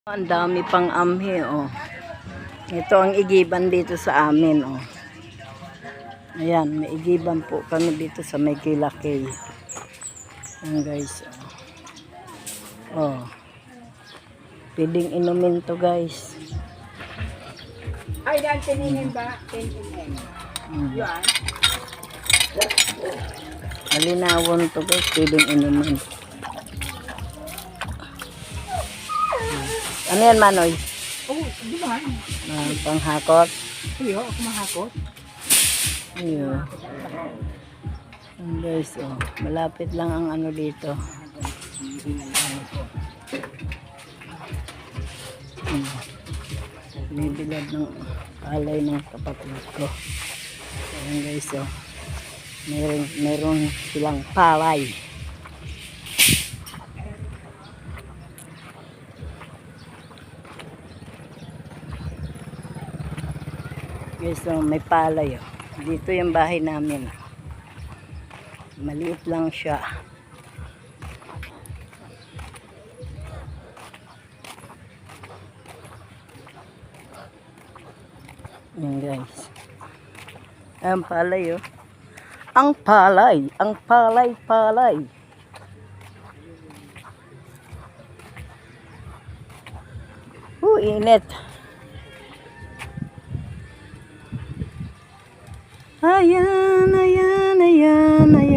Ang dami pang amhi, oh. Ito ang igiban dito sa amin, oh. Ayan, may igiban po kami dito sa may Kilakay. Ayan, guys, oh. Oh. Pwedeng inumin to, guys. Ay, dan tininin ba? Tininin. Yan. Malinawon to, guys. Pwedeng inumin. Ano yan, Manoy? Oh, di ba? Panghakot. Iyo, ako mahakot. Iyo. Guys, oh. Malapit lang ang ano dito. Binibilad ng alay ng kapatid ko. Ayan, guys, oh. Meron silang palay. Guys, so may palay, oh. Dito yung bahay namin. Maliit lang siya. Yan, guys. Ang palay, oh. Ang palay, palay. Init. Ayan, ayan, ayan, ayan.